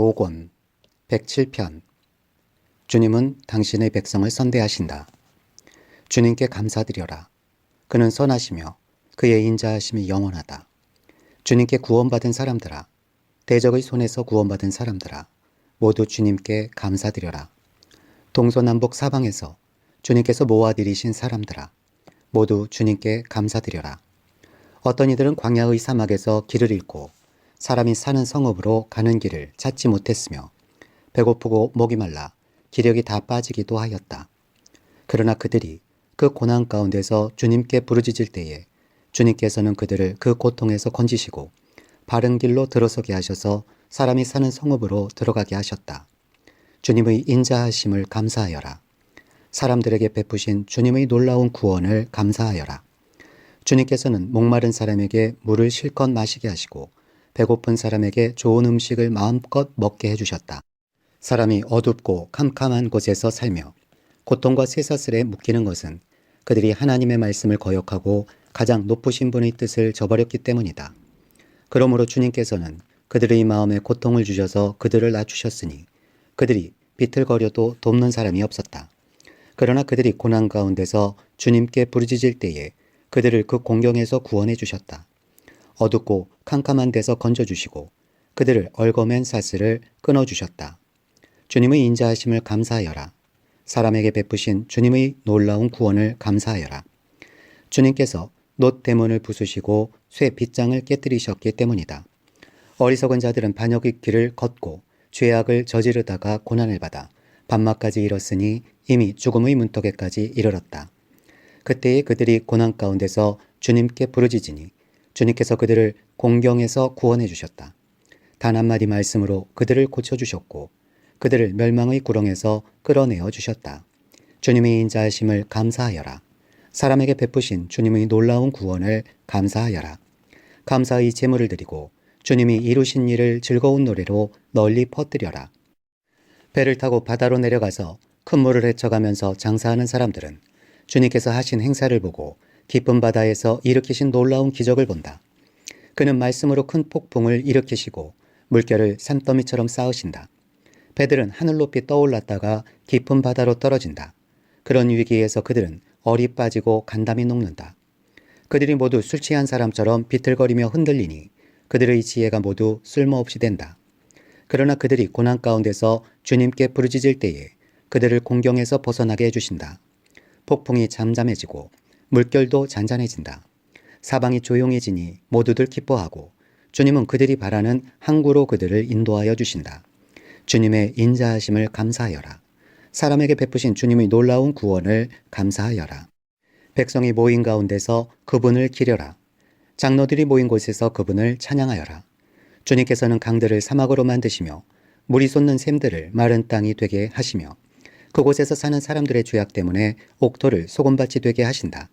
5권 107편 주님은 당신의 백성을 선대하신다. 주님께 감사드려라. 그는 선하시며 그의 인자하심이 영원하다. 주님께 구원받은 사람들아, 대적의 손에서 구원받은 사람들아, 모두 주님께 감사드려라. 동서남북 사방에서 주님께서 모아들이신 사람들아, 모두 주님께 감사드려라. 어떤 이들은 광야의 사막에서 길을 잃고 사람이 사는 성읍으로 가는 길을 찾지 못했으며 배고프고 목이 말라 기력이 다 빠지기도 하였다. 그러나 그들이 그 고난 가운데서 주님께 부르짖을 때에 주님께서는 그들을 그 고통에서 건지시고 바른 길로 들어서게 하셔서 사람이 사는 성읍으로 들어가게 하셨다. 주님의 인자하심을 감사하여라. 사람들에게 베푸신 주님의 놀라운 구원을 감사하여라. 주님께서는 목마른 사람에게 물을 실컷 마시게 하시고 배고픈 사람에게 좋은 음식을 마음껏 먹게 해주셨다. 사람이 어둡고 캄캄한 곳에서 살며 고통과 쇠사슬에 묶이는 것은 그들이 하나님의 말씀을 거역하고 가장 높으신 분의 뜻을 저버렸기 때문이다. 그러므로 주님께서는 그들의 마음에 고통을 주셔서 그들을 낮추셨으니 그들이 비틀거려도 돕는 사람이 없었다. 그러나 그들이 고난 가운데서 주님께 부르짖을 때에 그들을 그 공경에서 구원해 주셨다. 어둡고 캄캄한 데서 건져주시고 그들을 얽어맨 사슬을 끊어주셨다. 주님의 인자하심을 감사하여라. 사람에게 베푸신 주님의 놀라운 구원을 감사하여라. 주님께서 놋 대문을 부수시고 쇠 빗장을 깨뜨리셨기 때문이다. 어리석은 자들은 반역의 길을 걷고 죄악을 저지르다가 고난을 받아 밤낮까지 이뤘으니 이미 죽음의 문턱에까지 이르렀다. 그때에 그들이 고난 가운데서 주님께 부르짖으니 주님께서 그들을 공경에서 구원해 주셨다. 단 한마디 말씀으로 그들을 고쳐주셨고 그들을 멸망의 구렁에서 끌어내어 주셨다. 주님의 인자하심을 감사하여라. 사람에게 베푸신 주님의 놀라운 구원을 감사하여라. 감사의 제물을 드리고 주님이 이루신 일을 즐거운 노래로 널리 퍼뜨려라. 배를 타고 바다로 내려가서 큰 물을 헤쳐가면서 장사하는 사람들은 주님께서 하신 행사를 보고 깊은 바다에서 일으키신 놀라운 기적을 본다. 그는 말씀으로 큰 폭풍을 일으키시고 물결을 산더미처럼 쌓으신다. 배들은 하늘 높이 떠올랐다가 깊은 바다로 떨어진다. 그런 위기에서 그들은 얼이 빠지고 간담이 녹는다. 그들이 모두 술 취한 사람처럼 비틀거리며 흔들리니 그들의 지혜가 모두 쓸모없이 된다. 그러나 그들이 고난 가운데서 주님께 부르짖을 때에 그들을 공경에서 벗어나게 해주신다. 폭풍이 잠잠해지고 물결도 잔잔해진다. 사방이 조용해지니 모두들 기뻐하고 주님은 그들이 바라는 항구로 그들을 인도하여 주신다. 주님의 인자하심을 감사하여라. 사람에게 베푸신 주님의 놀라운 구원을 감사하여라. 백성이 모인 가운데서 그분을 기려라. 장로들이 모인 곳에서 그분을 찬양하여라. 주님께서는 강들을 사막으로 만드시며 물이 솟는 샘들을 마른 땅이 되게 하시며 그곳에서 사는 사람들의 죄악 때문에 옥토를 소금밭이 되게 하신다.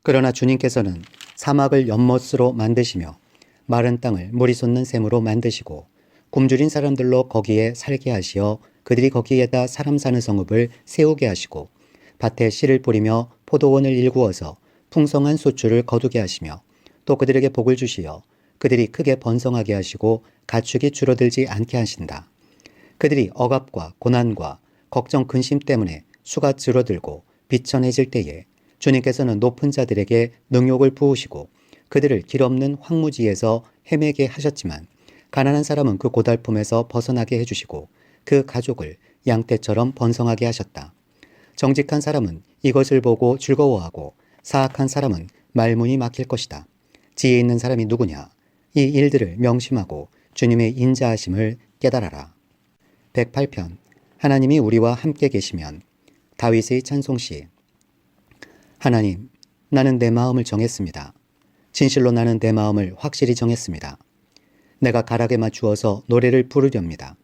그러나 주님께서는 사막을 연못으로 만드시며 마른 땅을 물이 솟는 샘으로 만드시고 굶주린 사람들로 거기에 살게 하시어 그들이 거기에다 사람 사는 성읍을 세우게 하시고 밭에 씨를 뿌리며 포도원을 일구어서 풍성한 소출을 거두게 하시며 또 그들에게 복을 주시어 그들이 크게 번성하게 하시고 가축이 줄어들지 않게 하신다. 그들이 억압과 고난과 걱정 근심 때문에 수가 줄어들고 비천해질 때에 주님께서는 높은 자들에게 능욕을 부으시고 그들을 길 없는 황무지에서 헤매게 하셨지만 가난한 사람은 그 고달픔에서 벗어나게 해주시고 그 가족을 양떼처럼 번성하게 하셨다. 정직한 사람은 이것을 보고 즐거워하고 사악한 사람은 말문이 막힐 것이다. 지혜 있는 사람이 누구냐? 이 일들을 명심하고 주님의 인자하심을 깨달아라. 108편 하나님이 우리와 함께 계시면. 다윗의 찬송시. 하나님, 나는 내 마음을 정했습니다. 진실로 나는 내 마음을 확실히 정했습니다. 내가 가락에 맞추어서 노래를 부르렵니다.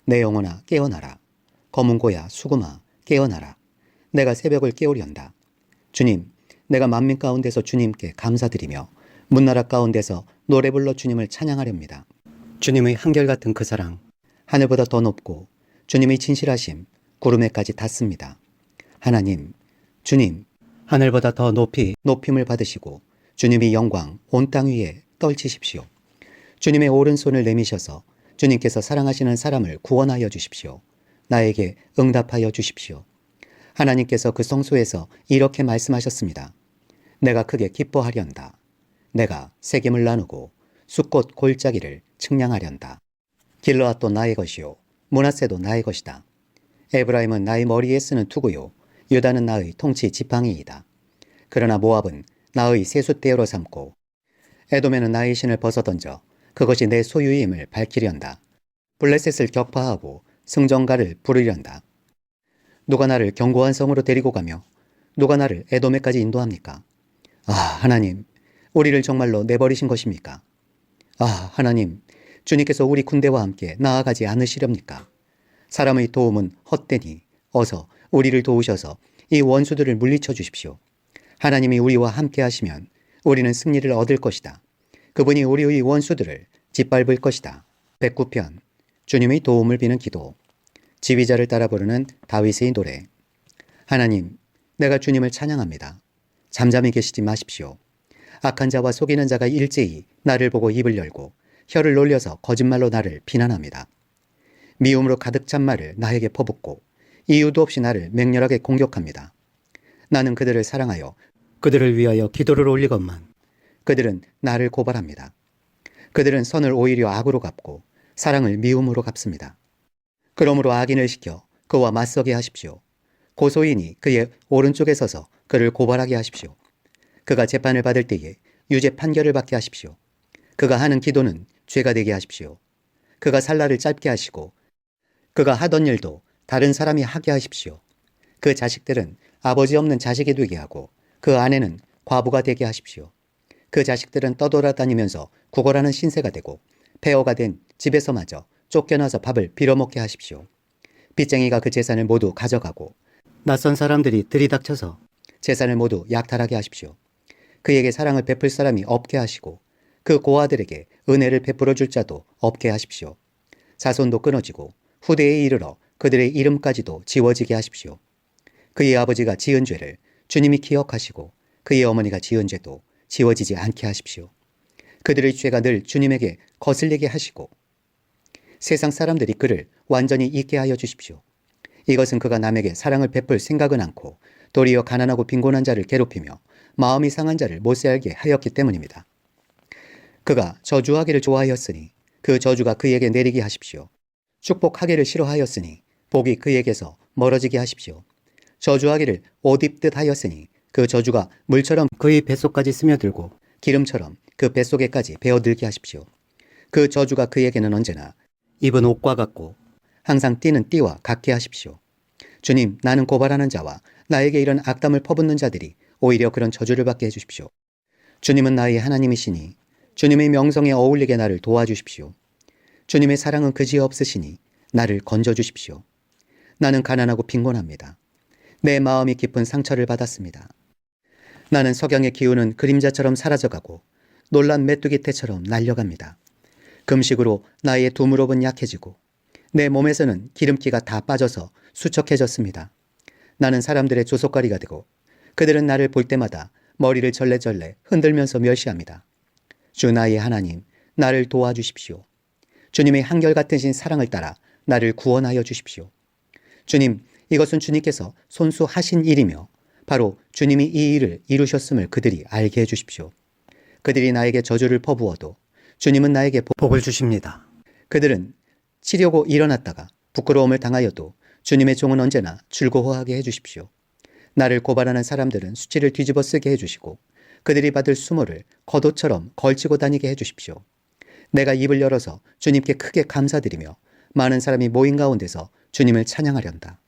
내 영혼아 깨어나라. 검은고야 수금아 깨어나라. 내가 새벽을 깨우련다. 주님, 내가 만민 가운데서 주님께 감사드리며 문나라 가운데서 노래 불러 주님을 찬양하렵니다. 주님의 한결같은 그 사랑, 하늘보다 더 높고 주님의 진실하심, 구름에까지 닿습니다. 하나님, 주님, 하늘보다 더 높이 높임을 받으시고 주님의 영광 온 땅 위에 떨치십시오. 주님의 오른손을 내미셔서 주님께서 사랑하시는 사람을 구원하여 주십시오. 나에게 응답하여 주십시오. 하나님께서 그 성소에서 이렇게 말씀하셨습니다. 내가 크게 기뻐하련다. 내가 세겜을 나누고 숫꽃 골짜기를 측량하련다. 길르앗도 나의 것이요 므낫세도 나의 것이다. 에브라임은 나의 머리에 쓰는 투구요 유다는 나의 통치 지팡이이다. 그러나 모압은 나의 세숫대어로 삼고 에돔에는 나의 신을 벗어던져 그것이 내 소유임을 밝히련다. 블레셋을 격파하고 승전가를 부르련다. 누가 나를 견고한 성으로 데리고 가며 누가 나를 에돔에까지 인도합니까? 아, 하나님, 우리를 정말로 내버리신 것입니까? 아, 하나님, 주님께서 우리 군대와 함께 나아가지 않으시렵니까? 사람의 도움은 헛되니 어서 우리를 도우셔서 이 원수들을 물리쳐 주십시오. 하나님이 우리와 함께 하시면 우리는 승리를 얻을 것이다. 그분이 우리의 원수들을 짓밟을 것이다. 109편 주님의 도움을 비는 기도. 지휘자를 따라 부르는 다윗의 노래. 하나님, 내가 주님을 찬양합니다. 잠잠히 계시지 마십시오. 악한 자와 속이는 자가 일제히 나를 보고 입을 열고 혀를 놀려서 거짓말로 나를 비난합니다. 미움으로 가득 찬 말을 나에게 퍼붓고 이유도 없이 나를 맹렬하게 공격합니다. 나는 그들을 사랑하여 그들을 위하여 기도를 올리건만 그들은 나를 고발합니다. 그들은 선을 오히려 악으로 갚고 사랑을 미움으로 갚습니다. 그러므로 악인을 시켜 그와 맞서게 하십시오. 고소인이 그의 오른쪽에 서서 그를 고발하게 하십시오. 그가 재판을 받을 때에 유죄 판결을 받게 하십시오. 그가 하는 기도는 죄가 되게 하십시오. 그가 살날을 짧게 하시고 그가 하던 일도 다른 사람이 하게 하십시오. 그 자식들은 아버지 없는 자식이 되게 하고 그 아내는 과부가 되게 하십시오. 그 자식들은 떠돌아다니면서 구걸하는 신세가 되고 폐허가 된 집에서마저 쫓겨나서 밥을 빌어먹게 하십시오. 빚쟁이가 그 재산을 모두 가져가고 낯선 사람들이 들이닥쳐서 재산을 모두 약탈하게 하십시오. 그에게 사랑을 베풀 사람이 없게 하시고 그 고아들에게 은혜를 베풀어 줄 자도 없게 하십시오. 자손도 끊어지고 후대에 이르러 그들의 이름까지도 지워지게 하십시오. 그의 아버지가 지은 죄를 주님이 기억하시고 그의 어머니가 지은 죄도 지워지지 않게 하십시오. 그들의 죄가 늘 주님에게 거슬리게 하시고 세상 사람들이 그를 완전히 잊게 하여 주십시오. 이것은 그가 남에게 사랑을 베풀 생각은 않고 도리어 가난하고 빈곤한 자를 괴롭히며 마음이 상한 자를 못살게 하였기 때문입니다. 그가 저주하기를 좋아하였으니 그 저주가 그에게 내리게 하십시오. 축복하기를 싫어하였으니 복이 그에게서 멀어지게 하십시오. 저주하기를 옷 입듯 하였으니 그 저주가 물처럼 그의 뱃속까지 스며들고 기름처럼 그 뱃속에까지 배어들게 하십시오. 그 저주가 그에게는 언제나 입은 옷과 같고 항상 띠는 띠와 같게 하십시오. 주님, 나는 고발하는 자와 나에게 이런 악담을 퍼붓는 자들이 오히려 그런 저주를 받게 해주십시오. 주님은 나의 하나님이시니 주님의 명성에 어울리게 나를 도와주십시오. 주님의 사랑은 그지없으시니 나를 건져주십시오. 나는 가난하고 빈곤합니다. 내 마음이 깊은 상처를 받았습니다. 나는 석양의 기운은 그림자처럼 사라져가고 놀란 메뚜기 떼처럼 날려갑니다. 금식으로 나의 두 무릎은 약해지고 내 몸에서는 기름기가 다 빠져서 수척해졌습니다. 나는 사람들의 조속거리가 되고 그들은 나를 볼 때마다 머리를 절레절레 흔들면서 멸시합니다. 주 나의 하나님, 나를 도와주십시오. 주님의 한결같은 신 사랑을 따라 나를 구원하여 주십시오. 주님, 이것은 주님께서 손수하신 일이며 바로 주님이 이 일을 이루셨음을 그들이 알게 해주십시오. 그들이 나에게 저주를 퍼부어도 주님은 나에게 복을 주십니다. 그들은 치려고 일어났다가 부끄러움을 당하여도 주님의 종은 언제나 즐거워하게 해주십시오. 나를 고발하는 사람들은 수치를 뒤집어 쓰게 해주시고 그들이 받을 수모를 겉옷처럼 걸치고 다니게 해주십시오. 내가 입을 열어서 주님께 크게 감사드리며 많은 사람이 모인 가운데서 주님을 찬양하련다.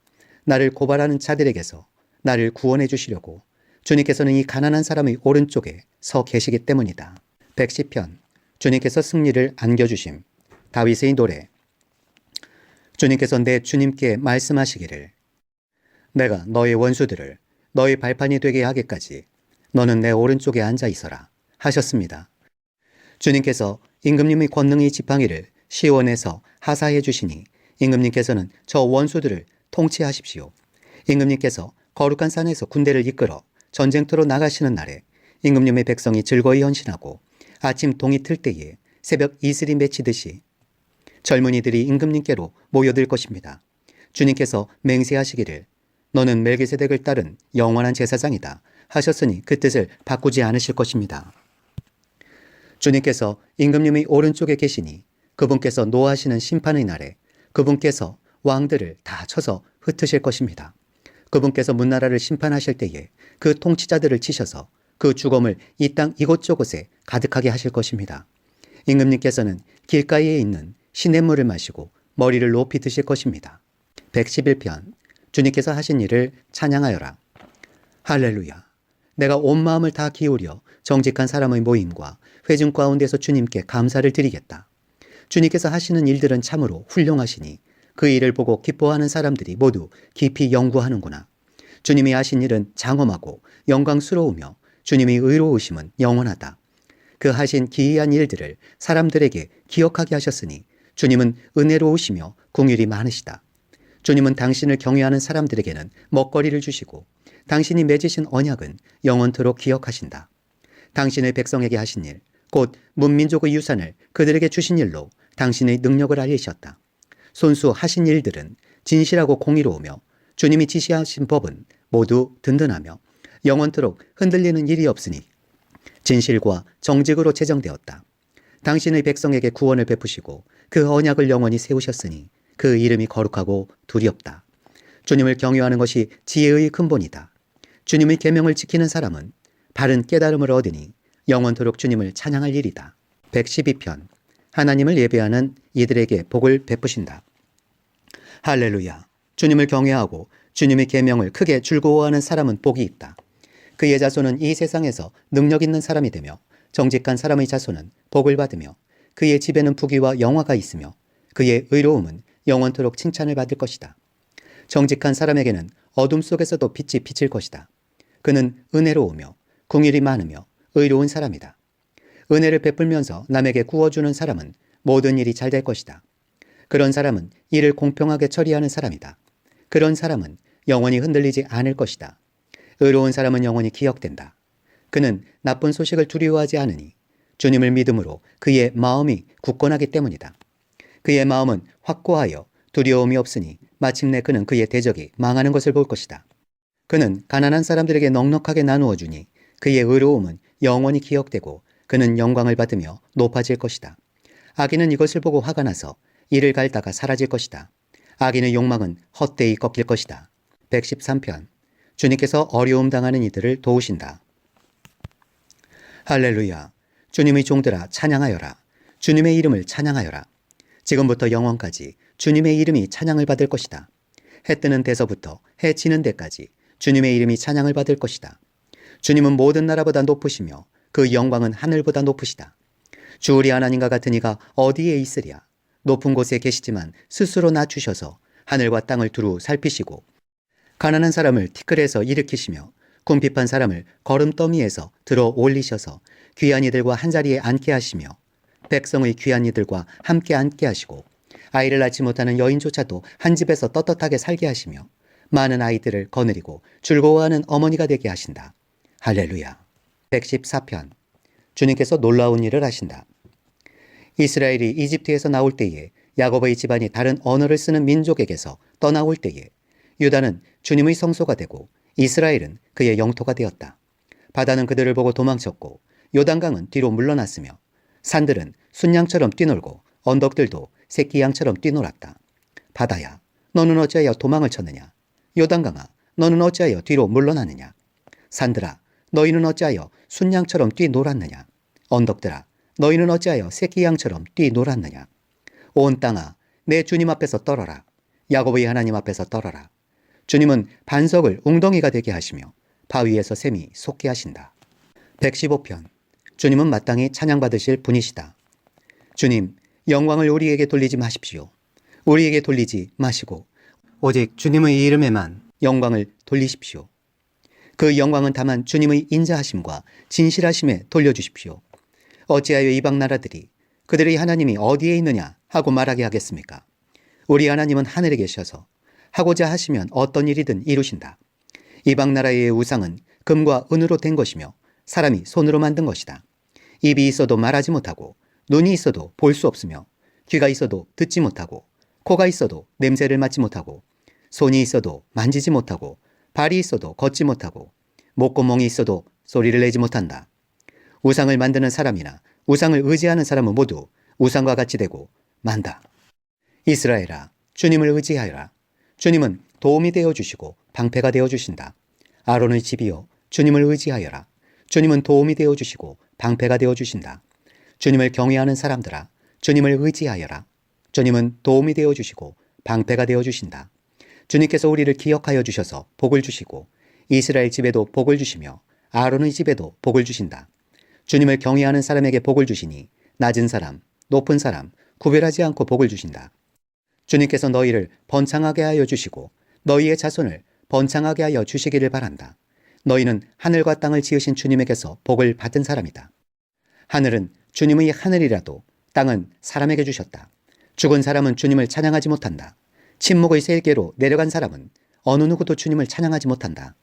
나를 고발하는 자들에게서 나를 구원해 주시려고 주님께서는 이 가난한 사람의 오른쪽에 서 계시기 때문이다. 110편 주님께서 승리를 안겨주심. 다윗의 노래. 주님께서 내 주님께 말씀하시기를 내가 너의 원수들을 너의 발판이 되게 하기까지 너는 내 오른쪽에 앉아 있어라 하셨습니다. 주님께서 임금님의 권능의 지팡이를 시온에서 하사해 주시니 임금님께서는 저 원수들을 통치하십시오. 임금님께서 거룩한 산에서 군대를 이끌어 전쟁터로 나가시는 날에 임금님의 백성이 즐거이 헌신하고 아침 동이 틀 때에 새벽 이슬이 맺히듯이 젊은이들이 임금님께로 모여들 것입니다. 주님께서 맹세하시기를 너는 멜기세덱을 따른 영원한 제사장이다 하셨으니 그 뜻을 바꾸지 않으실 것입니다. 주님께서 임금님의 오른쪽에 계시니 그분께서 노하시는 심판의 날에 그분께서 왕들을 다 쳐서 흩으실 것입니다. 그분께서 문나라를 심판하실 때에 그 통치자들을 치셔서 그 죽음을 이 땅 이곳저곳에 가득하게 하실 것입니다. 임금님께서는 길가에 있는 시냇물을 마시고 머리를 높이 드실 것입니다. 111편 주님께서 하신 일을 찬양하여라. 할렐루야. 내가 온 마음을 다 기울여 정직한 사람의 모임과 회중 가운데서 주님께 감사를 드리겠다. 주님께서 하시는 일들은 참으로 훌륭하시니 그 일을 보고 기뻐하는 사람들이 모두 깊이 연구하는구나. 주님이 하신 일은 장엄하고 영광스러우며 주님의 의로우심은 영원하다. 그 하신 기이한 일들을 사람들에게 기억하게 하셨으니 주님은 은혜로우시며 긍휼이 많으시다. 주님은 당신을 경외하는 사람들에게는 먹거리를 주시고 당신이 맺으신 언약은 영원토록 기억하신다. 당신의 백성에게 하신 일, 곧 문민족의 유산을 그들에게 주신 일로 당신의 능력을 알리셨다. 손수 하신 일들은 진실하고 공의로우며 주님이 지시하신 법은 모두 든든하며 영원토록 흔들리는 일이 없으니 진실과 정직으로 제정되었다. 당신의 백성에게 구원을 베푸시고 그 언약을 영원히 세우셨으니 그 이름이 거룩하고 두렵다. 주님을 경외하는 것이 지혜의 근본이다. 주님의 계명을 지키는 사람은 바른 깨달음을 얻으니 영원토록 주님을 찬양할 일이다. 112편 하나님을 예배하는 이들에게 복을 베푸신다. 할렐루야. 주님을 경외하고 주님의 계명을 크게 즐거워하는 사람은 복이 있다. 그의 자손은 이 세상에서 능력 있는 사람이 되며 정직한 사람의 자손은 복을 받으며 그의 집에는 부귀와 영화가 있으며 그의 의로움은 영원토록 칭찬을 받을 것이다. 정직한 사람에게는 어둠 속에서도 빛이 비칠 것이다. 그는 은혜로우며 긍휼이 많으며 의로운 사람이다. 은혜를 베풀면서 남에게 구워주는 사람은 모든 일이 잘 될 것이다. 그런 사람은 일을 공평하게 처리하는 사람이다. 그런 사람은 영원히 흔들리지 않을 것이다. 의로운 사람은 영원히 기억된다. 그는 나쁜 소식을 두려워하지 않으니 주님을 믿음으로 그의 마음이 굳건하기 때문이다. 그의 마음은 확고하여 두려움이 없으니 마침내 그는 그의 대적이 망하는 것을 볼 것이다. 그는 가난한 사람들에게 넉넉하게 나누어 주니 그의 의로움은 영원히 기억되고 그는 영광을 받으며 높아질 것이다. 악인은 이것을 보고 화가 나서 이를 갈다가 사라질 것이다. 악인의 욕망은 헛되이 꺾일 것이다. 113편 주님께서 어려움 당하는 이들을 도우신다. 할렐루야. 주님의 종들아 찬양하여라. 주님의 이름을 찬양하여라. 지금부터 영원까지 주님의 이름이 찬양을 받을 것이다. 해 뜨는 데서부터 해 지는 데까지 주님의 이름이 찬양을 받을 것이다. 주님은 모든 나라보다 높으시며 그 영광은 하늘보다 높으시다. 주 우리 하나님과 같은 이가 어디에 있으랴. 높은 곳에 계시지만 스스로 낮추셔서 하늘과 땅을 두루 살피시고 가난한 사람을 티끌에서 일으키시며 궁핍한 사람을 거름더미에서 들어 올리셔서 귀한 이들과 한자리에 앉게 하시며 백성의 귀한 이들과 함께 앉게 하시고 아이를 낳지 못하는 여인조차도 한 집에서 떳떳하게 살게 하시며 많은 아이들을 거느리고 즐거워하는 어머니가 되게 하신다. 할렐루야. 114편 주님께서 놀라운 일을 하신다. 이스라엘이 이집트에서 나올 때에 야곱의 집안이 다른 언어를 쓰는 민족에게서 떠나올 때에 유다는 주님의 성소가 되고 이스라엘은 그의 영토가 되었다. 바다는 그들을 보고 도망쳤고 요단강은 뒤로 물러났으며 산들은 순양처럼 뛰놀고 언덕들도 새끼 양처럼 뛰놀았다. 바다야, 너는 어찌하여 도망을 쳤느냐? 요단강아, 너는 어찌하여 뒤로 물러나느냐? 산들아, 너희는 어찌하여 순양처럼 뛰놀았느냐? 언덕들아, 너희는 어찌하여 새끼 양처럼 뛰놀았느냐? 온 땅아, 내 주님 앞에서 떨어라. 야곱의 하나님 앞에서 떨어라. 주님은 반석을 웅덩이가 되게 하시며 바위에서 샘이 솟게 하신다. 115편 주님은 마땅히 찬양받으실 분이시다. 주님, 영광을 우리에게 돌리지 마십시오. 우리에게 돌리지 마시고 오직 주님의 이름에만 영광을 돌리십시오. 그 영광은 다만 주님의 인자하심과 진실하심에 돌려주십시오. 어찌하여 이방 나라들이 그들의 하나님이 어디에 있느냐 하고 말하게 하겠습니까? 우리 하나님은 하늘에 계셔서 하고자 하시면 어떤 일이든 이루신다. 이방 나라의 우상은 금과 은으로 된 것이며 사람이 손으로 만든 것이다. 입이 있어도 말하지 못하고 눈이 있어도 볼 수 없으며 귀가 있어도 듣지 못하고, 코가 있어도 냄새를 맡지 못하고, 손이 있어도 만지지 못하고, 발이 있어도 걷지 못하고, 목구멍이 있어도 소리를 내지 못한다. 우상을 만드는 사람이나 우상을 의지하는 사람은 모두 우상과 같이 되고 만다. 이스라엘아, 주님을 의지하여라. 주님은 도움이 되어주시고 방패가 되어주신다. 아론의 집이여, 주님을 의지하여라. 주님은 도움이 되어주시고 방패가 되어주신다. 주님을 경외하는 사람들아, 주님을 의지하여라. 주님은 도움이 되어주시고 방패가 되어주신다. 주님께서 우리를 기억하여 주셔서 복을 주시고 이스라엘 집에도 복을 주시며 아론의 집에도 복을 주신다. 주님을 경외하는 사람에게 복을 주시니 낮은 사람, 높은 사람 구별하지 않고 복을 주신다. 주님께서 너희를 번창하게 하여 주시고 너희의 자손을 번창하게 하여 주시기를 바란다. 너희는 하늘과 땅을 지으신 주님에게서 복을 받은 사람이다. 하늘은 주님의 하늘이라도 땅은 사람에게 주셨다. 죽은 사람은 주님을 찬양하지 못한다. 침묵의 세계로 내려간 사람은 어느 누구도 주님을 찬양하지 못한다.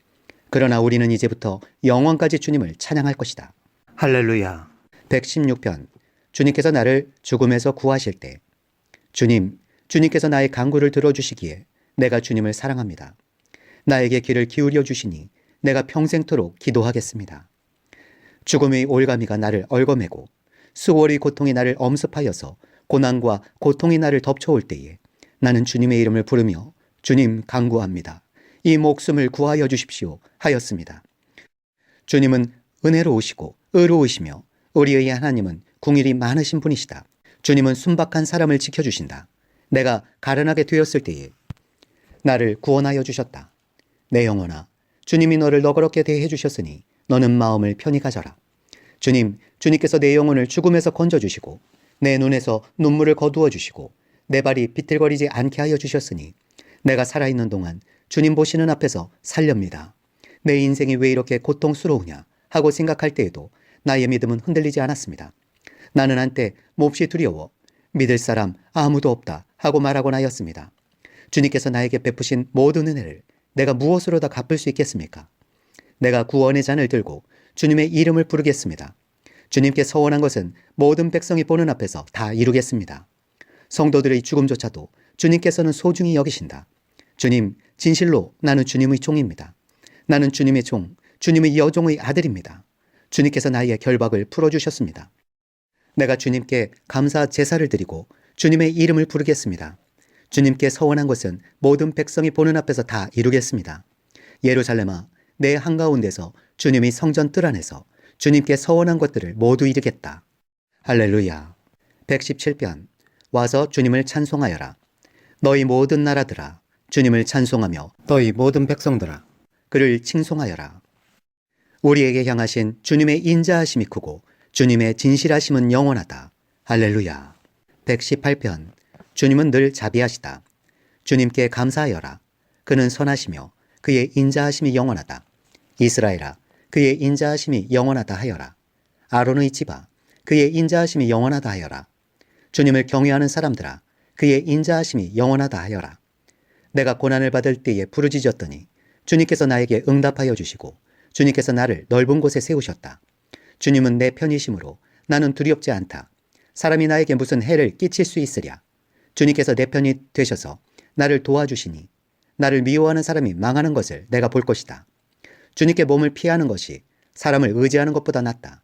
그러나 우리는 이제부터 영원까지 주님을 찬양할 것이다. 할렐루야. 116편. 주님께서 나를 죽음에서 구하실 때. 주님께서 나의 간구를 들어주시기에 내가 주님을 사랑합니다. 나에게 귀를 기울여 주시니 내가 평생토록 기도하겠습니다. 죽음의 올가미가 나를 얽어매고 수월의 고통이 나를 엄습하여서 고난과 고통이 나를 덮쳐올 때에 나는 주님의 이름을 부르며 주님 간구합니다. 이 목숨을 구하여 주십시오 하였습니다. 주님은 은혜로우시고 의로우시며 우리의 하나님은 궁일이 많으신 분이시다. 주님은 순박한 사람을 지켜주신다. 내가 가련하게 되었을 때에 나를 구원하여 주셨다. 내 영혼아, 주님이 너를 너그럽게 대해 주셨으니 너는 마음을 편히 가져라. 주님께서 내 영혼을 죽음에서 건져주시고 내 눈에서 눈물을 거두어 주시고 내 발이 비틀거리지 않게 하여 주셨으니 내가 살아있는 동안 주님 보시는 앞에서 살렵니다. 내 인생이 왜 이렇게 고통스러우냐 하고 생각할 때에도 나의 믿음은 흔들리지 않았습니다. 나는 한때 몹시 두려워 믿을 사람 아무도 없다 하고 말하곤 하였습니다. 주님께서 나에게 베푸신 모든 은혜를 내가 무엇으로 다 갚을 수 있겠습니까? 내가 구원의 잔을 들고 주님의 이름을 부르겠습니다. 주님께 서원한 것은 모든 백성이 보는 앞에서 다 이루겠습니다. 성도들의 죽음조차도 주님께서는 소중히 여기신다. 주님, 진실로 나는 주님의 종입니다. 나는 주님의 종, 주님의 여종의 아들입니다. 주님께서 나의 결박을 풀어주셨습니다. 내가 주님께 감사 제사를 드리고 주님의 이름을 부르겠습니다. 주님께 서원한 것은 모든 백성이 보는 앞에서 다 이루겠습니다. 예루살렘아, 내 한가운데서 주님의 성전 뜰 안에서 주님께 서원한 것들을 모두 이루겠다. 할렐루야. 117편. 와서 주님을 찬송하여라. 너희 모든 나라들아, 주님을 찬송하며 너희 모든 백성들아, 그를 칭송하여라. 우리에게 향하신 주님의 인자하심이 크고 주님의 진실하심은 영원하다. 할렐루야. 118편. 주님은 늘 자비하시다. 주님께 감사하여라. 그는 선하시며 그의 인자하심이 영원하다. 이스라엘아, 그의 인자하심이 영원하다 하여라. 아론의 집아, 그의 인자하심이 영원하다 하여라. 주님을 경외하는 사람들아, 그의 인자하심이 영원하다 하여라. 내가 고난을 받을 때에 부르짖었더니 주님께서 나에게 응답하여 주시고 주님께서 나를 넓은 곳에 세우셨다. 주님은 내 편이심으로 나는 두렵지 않다. 사람이 나에게 무슨 해를 끼칠 수 있으랴. 주님께서 내 편이 되셔서 나를 도와주시니 나를 미워하는 사람이 망하는 것을 내가 볼 것이다. 주님께 몸을 피하는 것이 사람을 의지하는 것보다 낫다.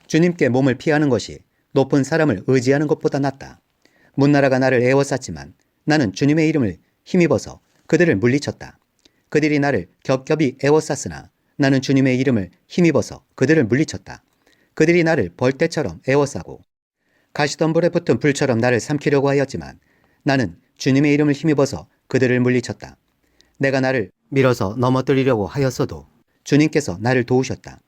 주님께 몸을 피하는 것이 높은 사람을 의지하는 것보다 낫다. 문나라가 나를 애워쌌지만 나는 주님의 이름을 힘입어서 그들을 물리쳤다. 그들이 나를 겹겹이 애워쌌으나 나는 주님의 이름을 힘입어서 그들을 물리쳤다. 그들이 나를 벌떼처럼 애워싸고 가시덤불에 붙은 불처럼 나를 삼키려고 하였지만 나는 주님의 이름을 힘입어서 그들을 물리쳤다. 내가 나를 밀어서 넘어뜨리려고 하였어도 주님께서 나를 도우셨다.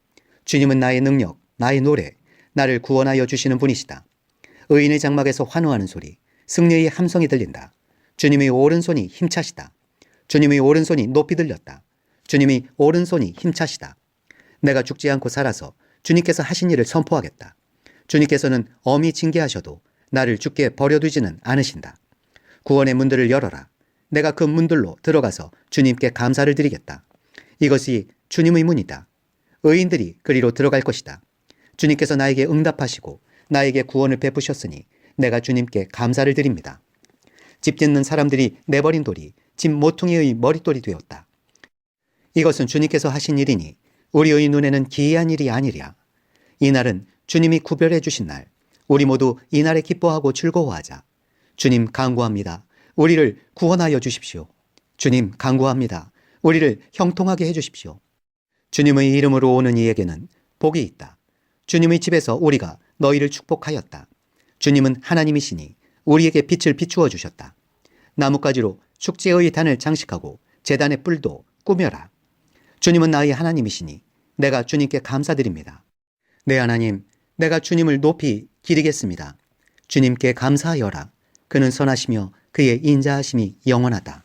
주님은 나의 능력, 나의 노래, 나를 구원하여 주시는 분이시다. 의인의 장막에서 환호하는 소리, 승리의 함성이 들린다. 주님의 오른손이 힘차시다. 주님의 오른손이 높이 들렸다. 주님이 오른손이 힘차시다. 내가 죽지 않고 살아서 주님께서 하신 일을 선포하겠다. 주님께서는 엄히 징계하셔도 나를 죽게 버려두지는 않으신다. 구원의 문들을 열어라. 내가 그 문들로 들어가서 주님께 감사를 드리겠다. 이것이 주님의 문이다. 의인들이 그리로 들어갈 것이다. 주님께서 나에게 응답하시고 나에게 구원을 베푸셨으니 내가 주님께 감사를 드립니다. 집 짓는 사람들이 내버린 돌이 집 모퉁이의 머릿돌이 되었다. 이것은 주님께서 하신 일이니 우리의 눈에는 기이한 일이 아니랴. 이날은 주님이 구별해 주신 날, 우리 모두 이날에 기뻐하고 즐거워하자. 주님 간구합니다. 우리를 구원하여 주십시오. 주님 간구합니다. 우리를 형통하게 해주십시오. 주님의 이름으로 오는 이에게는 복이 있다. 주님의 집에서 우리가 너희를 축복하였다. 주님은 하나님이시니 우리에게 빛을 비추어 주셨다. 나뭇가지로 축제의 단을 장식하고 제단의 뿔도 꾸며라. 주님은 나의 하나님이시니 내가 주님께 감사드립니다. 내 하나님, 내가 주님을 높이 기리겠습니다. 주님께 감사하여라. 그는 선하시며 그의 인자하심이 영원하다.